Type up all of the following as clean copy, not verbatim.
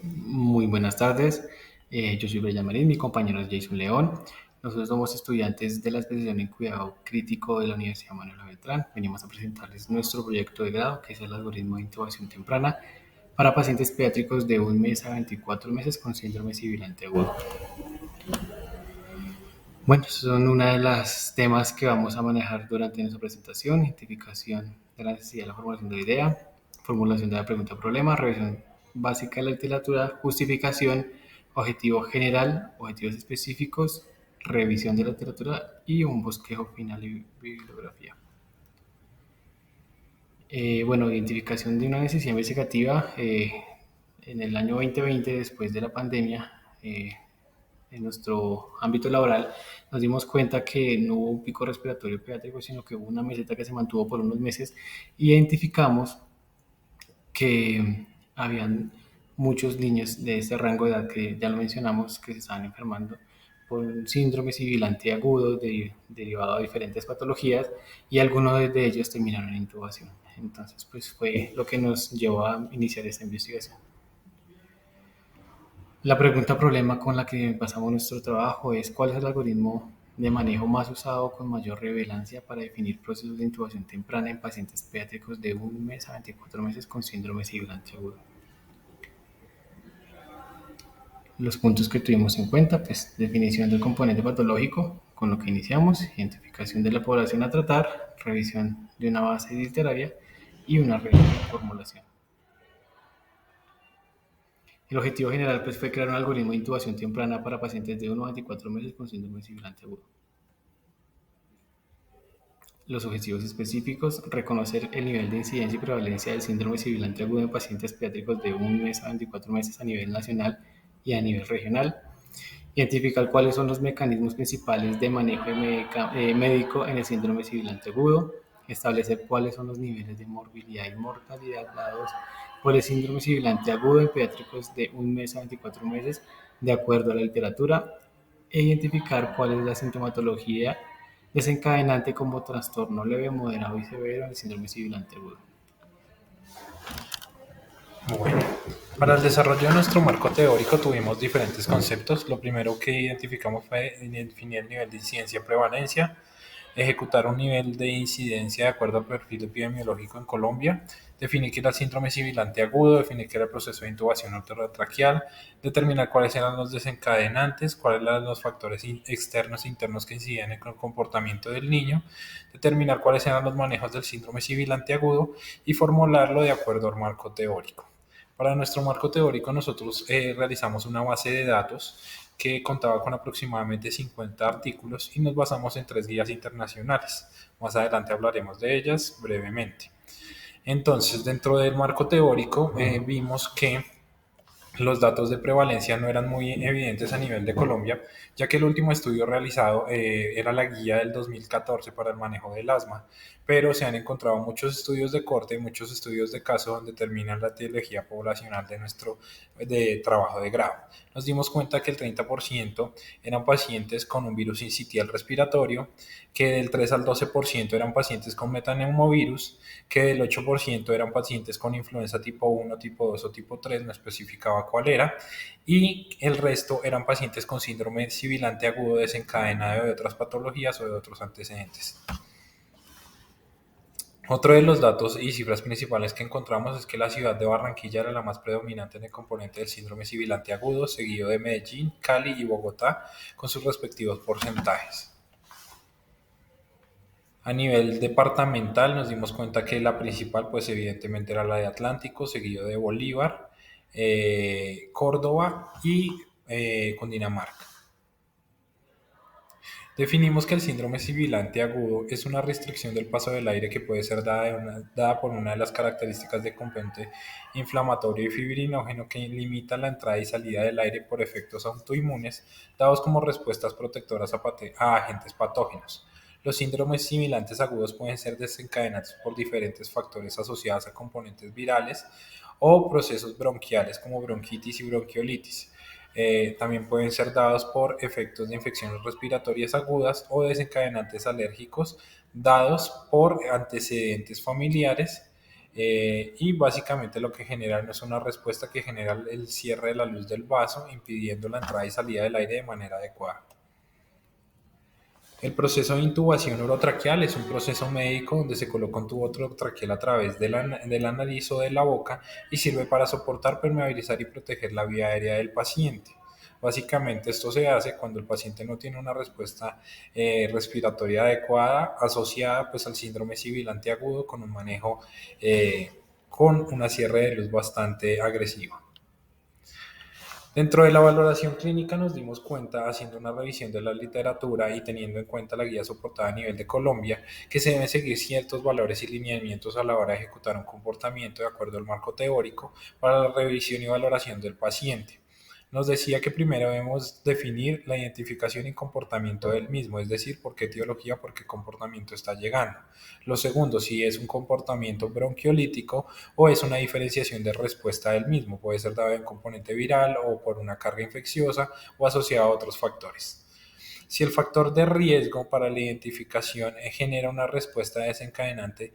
Muy buenas tardes, yo soy Brian Marín, mi compañero es Jason León. Nosotros somos estudiantes de la especialización en cuidado crítico de la Universidad Manuel Beltrán. Venimos a presentarles nuestro proyecto de grado, que es el algoritmo de intubación temprana para pacientes pediátricos de 1 mes a 24 meses con síndrome sibilante agudo. Bueno, son una de las temas que vamos a manejar durante nuestra presentación: identificación de la necesidad de la formulación de la idea, formulación de la pregunta-problema, revisión básica de la literatura, justificación, objetivo general, objetivos específicos, revisión de la literatura y un bosquejo final y bibliografía. Bueno, identificación de una necesidad investigativa. En el año 2020, después de la pandemia, en nuestro ámbito laboral, nos dimos cuenta que no hubo un pico respiratorio pediátrico, sino que hubo una meseta que se mantuvo por unos meses. Identificamos que habían muchos niños de este rango de edad, que ya lo mencionamos, que se estaban enfermando por un síndrome sibilante agudo derivado de diferentes patologías, y algunos de ellos terminaron en intubación. Entonces, pues fue lo que nos llevó a iniciar esta investigación. La pregunta problema con la que pasamos nuestro trabajo es: ¿cuál es el algoritmo de manejo más usado con mayor relevancia para definir procesos de intubación temprana en pacientes pediátricos de 1 mes a 24 meses con síndrome sibilante agudo? Los puntos que tuvimos en cuenta: pues definición del componente patológico, con lo que iniciamos, identificación de la población a tratar, revisión de una base literaria y una reformulación. El objetivo general, pues, fue crear un algoritmo de intubación temprana para pacientes de 1 a 24 meses con síndrome sibilante agudo. Los objetivos específicos: reconocer el nivel de incidencia y prevalencia del síndrome sibilante agudo en pacientes pediátricos de 1 mes a 24 meses a nivel nacional y a nivel regional. Identificar cuáles son los mecanismos principales de manejo médico en el síndrome sibilante agudo. Establecer cuáles son los niveles de morbilidad y mortalidad dados por el síndrome sibilante agudo en pediátricos de 1 mes a 24 meses de acuerdo a la literatura. E identificar cuál es la sintomatología desencadenante como trastorno leve, moderado y severo del síndrome sibilante agudo. Bueno, para el desarrollo de nuestro marco teórico tuvimos diferentes conceptos. Lo primero que identificamos fue definir el nivel de incidencia y prevalencia, ejecutar un nivel de incidencia de acuerdo al perfil epidemiológico en Colombia, definir qué era el síndrome sibilante agudo, definir qué era el proceso de intubación uterotraqueal, determinar cuáles eran los desencadenantes, cuáles eran los factores externos e internos que incidían en el comportamiento del niño, determinar cuáles eran los manejos del síndrome sibilante agudo y formularlo de acuerdo al marco teórico. Para nuestro marco teórico nosotros realizamos una base de datos que contaba con aproximadamente 50 artículos y nos basamos en 3 guías internacionales. Más adelante hablaremos de ellas brevemente. Entonces, dentro del marco teórico vimos que los datos de prevalencia no eran muy evidentes a nivel de Colombia, ya que el último estudio realizado era la guía del 2014 para el manejo del asma, pero se han encontrado muchos estudios de corte y muchos estudios de caso donde determinan la etiología poblacional de nuestro trabajo de grado. Nos dimos cuenta que el 30% eran pacientes con un virus sincitial respiratorio, que del 3 al 12% eran pacientes con metaneumovirus, que del 8% eran pacientes con influenza tipo 1, tipo 2 o tipo 3, no especificaba cuál era, y el resto eran pacientes con síndrome sibilante agudo desencadenado de otras patologías o de otros antecedentes. Otro de los datos y cifras principales que encontramos es que la ciudad de Barranquilla era la más predominante en el componente del síndrome sibilante agudo, seguido de Medellín, Cali y Bogotá, con sus respectivos porcentajes. A nivel departamental nos dimos cuenta que la principal, pues evidentemente era la de Atlántico, seguido de Bolívar, Córdoba y Cundinamarca. Definimos que el síndrome sibilante agudo es una restricción del paso del aire que puede ser dada por una de las características de componente inflamatorio y fibrinógeno que limita la entrada y salida del aire por efectos autoinmunes dados como respuestas protectoras a agentes patógenos. Los síndromes sibilantes agudos pueden ser desencadenados por diferentes factores asociados a componentes virales o procesos bronquiales como bronquitis y bronquiolitis. También pueden ser dados por efectos de infecciones respiratorias agudas o desencadenantes alérgicos dados por antecedentes familiares y básicamente lo que genera no es una respuesta que genera el cierre de la luz del vaso, impidiendo la entrada y salida del aire de manera adecuada. El proceso de intubación orotraqueal es un proceso médico donde se coloca un tubo orotraqueal a través de la nariz o de la boca y sirve para soportar, permeabilizar y proteger la vía aérea del paciente. Básicamente esto se hace cuando el paciente no tiene una respuesta respiratoria adecuada asociada pues al síndrome sibilante agudo con un manejo con una cierre de luz bastante agresiva. Dentro de la valoración clínica nos dimos cuenta, haciendo una revisión de la literatura y teniendo en cuenta la guía soportada a nivel de Colombia, que se deben seguir ciertos valores y lineamientos a la hora de ejecutar un comportamiento de acuerdo al marco teórico para la revisión y valoración del paciente. Nos decía que primero debemos definir la identificación y comportamiento del mismo, es decir, por qué etiología, por qué comportamiento está llegando. Lo segundo, si es un comportamiento bronquiolítico o es una diferenciación de respuesta del mismo, puede ser dado en componente viral o por una carga infecciosa o asociado a otros factores. Si el factor de riesgo para la identificación genera una respuesta desencadenante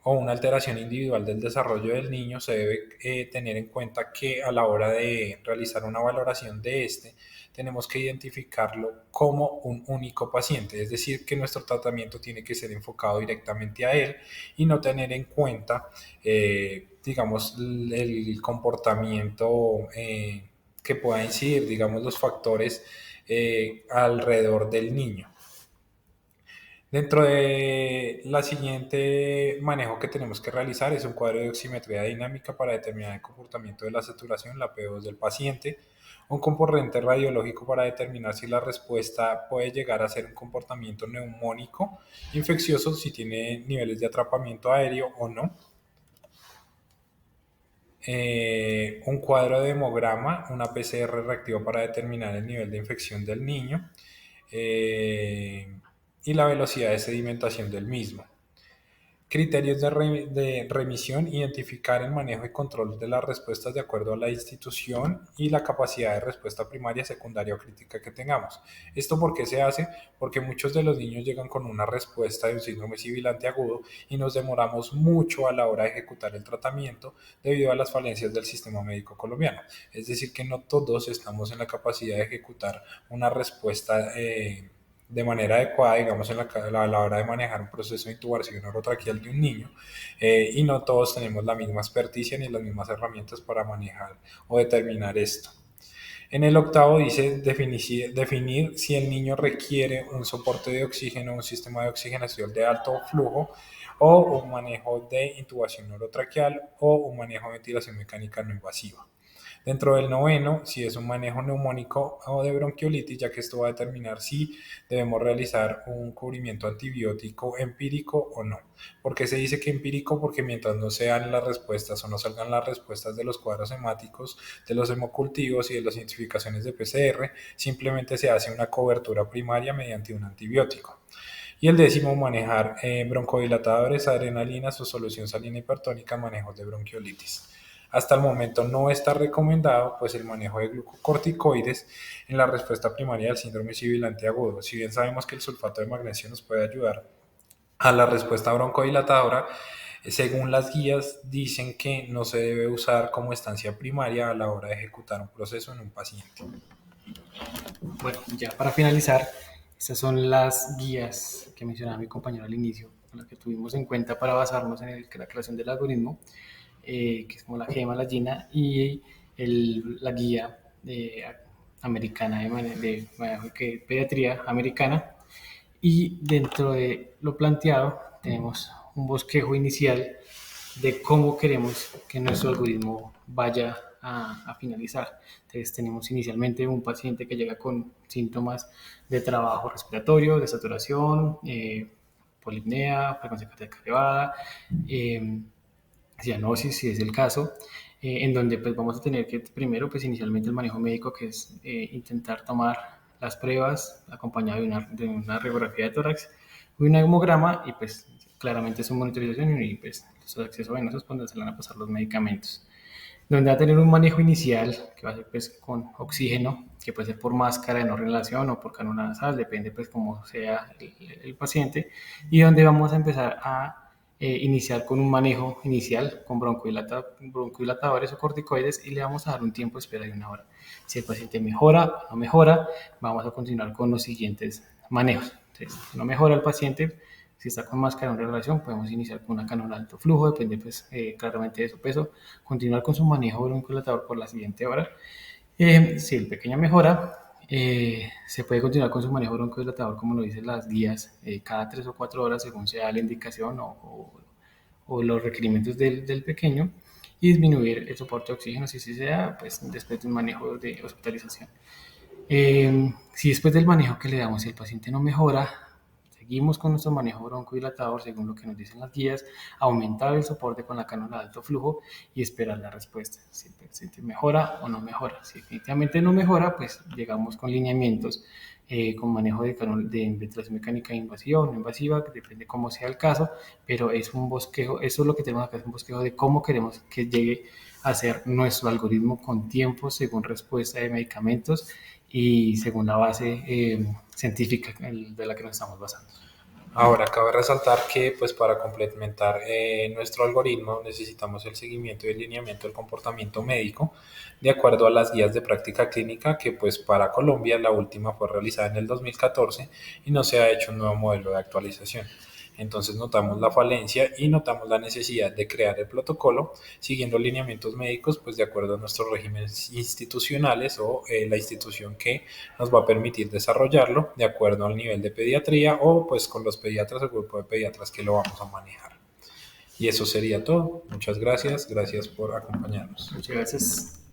o una alteración individual del desarrollo del niño, se debe tener en cuenta que a la hora de realizar una valoración de este, tenemos que identificarlo como un único paciente, es decir, que nuestro tratamiento tiene que ser enfocado directamente a él y no tener en cuenta, digamos, el comportamiento que pueda incidir, digamos, los factores alrededor del niño. Dentro de la siguiente manejo que tenemos que realizar es un cuadro de oximetría dinámica para determinar el comportamiento de la saturación, la PO2 del paciente, un componente radiológico para determinar si la respuesta puede llegar a ser un comportamiento neumónico, infeccioso, si tiene niveles de atrapamiento aéreo o no, un cuadro de hemograma, una PCR reactivo para determinar el nivel de infección del niño, y la velocidad de sedimentación del mismo. Criterios de remisión: identificar el manejo y control de las respuestas de acuerdo a la institución y la capacidad de respuesta primaria, secundaria o crítica que tengamos. ¿Esto por qué se hace? Porque muchos de los niños llegan con una respuesta de un síndrome sibilante agudo y nos demoramos mucho a la hora de ejecutar el tratamiento debido a las falencias del sistema médico colombiano. Es decir, que no todos estamos en la capacidad de ejecutar una respuesta de manera adecuada, digamos, a la hora de manejar un proceso de intubación orotraqueal de un niño, y no todos tenemos la misma experticia ni las mismas herramientas para manejar o determinar esto. En el octavo dice definir si el niño requiere un soporte de oxígeno, un sistema de oxigenación de alto flujo o un manejo de intubación orotraqueal o un manejo de ventilación mecánica no invasiva. Dentro del noveno, si es un manejo neumónico o de bronquiolitis, ya que esto va a determinar si debemos realizar un cubrimiento antibiótico empírico o no. ¿Por qué se dice que empírico? Porque mientras no sean las respuestas o no salgan las respuestas de los cuadros hemáticos, de los hemocultivos y de las identificaciones de PCR, simplemente se hace una cobertura primaria mediante un antibiótico. Y el décimo, manejar broncodilatadores, adrenalinas o solución salina hipertónica, manejos de bronquiolitis. Hasta el momento no está recomendado pues el manejo de glucocorticoides en la respuesta primaria del síndrome sibilante agudo. Si bien sabemos que el sulfato de magnesio nos puede ayudar a la respuesta broncodilatadora, según las guías dicen que no se debe usar como estancia primaria a la hora de ejecutar un proceso en un paciente. Bueno, ya para finalizar, estas son las guías que mencionaba mi compañero al inicio, las que tuvimos en cuenta para basarnos en la creación del algoritmo, que es como la gema, la GINA, y la guía americana de pediatría americana. Y dentro de lo planteado tenemos un bosquejo inicial de cómo queremos que nuestro algoritmo vaya a finalizar. Entonces tenemos inicialmente un paciente que llega con síntomas de trabajo respiratorio, de saturación, polipnea, frecuencia cardíaca elevada, cianosis si es el caso, en donde pues vamos a tener que primero pues inicialmente el manejo médico, que es intentar tomar las pruebas acompañado de una radiografía de tórax y un hemograma, y pues claramente es una monitorización y pues los accesos venosos donde se van a pasar los medicamentos, donde va a tener un manejo inicial que va a ser pues con oxígeno, que puede ser por máscara de no inhalación o por canula nasal, depende pues cómo sea el paciente, y donde vamos a empezar a iniciar con un manejo inicial con broncodilatadores o corticoides y le vamos a dar un tiempo de espera de 1 hora. Si el paciente mejora o no mejora, vamos a continuar con los siguientes manejos. Entonces, si no mejora el paciente, si está con máscara en relación, podemos iniciar con una cánula de alto flujo, depende pues, claramente de su peso, continuar con su manejo broncodilatador por la siguiente hora. Si el pequeño mejora, se puede continuar con su manejo broncodilatador, como lo dicen las guías, cada 3 o 4 horas según sea la indicación o los requerimientos del pequeño, y disminuir el soporte de oxígeno si se da pues, después de un manejo de hospitalización. Si después del manejo que le damos el paciente no mejora, seguimos con nuestro manejo broncodilatador según lo que nos dicen las guías, aumentar el soporte con la cánula de alto flujo y esperar la respuesta. Si el paciente mejora o no mejora. Si definitivamente no mejora, pues llegamos con lineamientos con manejo de ventilación mecánica invasiva o no invasiva, que depende cómo sea el caso, pero es un bosquejo, eso es lo que tenemos acá, es un bosquejo de cómo queremos que llegue a ser nuestro algoritmo con tiempo según respuesta de medicamentos y según la base científica de la que nos estamos basando. Ahora, cabe resaltar que pues para complementar nuestro algoritmo necesitamos el seguimiento y el lineamiento del comportamiento médico de acuerdo a las guías de práctica clínica que pues para Colombia la última fue realizada en el 2014 y no se ha hecho un nuevo modelo de actualización. Entonces notamos la falencia y notamos la necesidad de crear el protocolo siguiendo lineamientos médicos pues de acuerdo a nuestros regímenes institucionales o la institución que nos va a permitir desarrollarlo de acuerdo al nivel de pediatría o pues con los pediatras o grupo de pediatras que lo vamos a manejar. Y eso sería todo. Muchas gracias. Gracias por acompañarnos. Muchas gracias.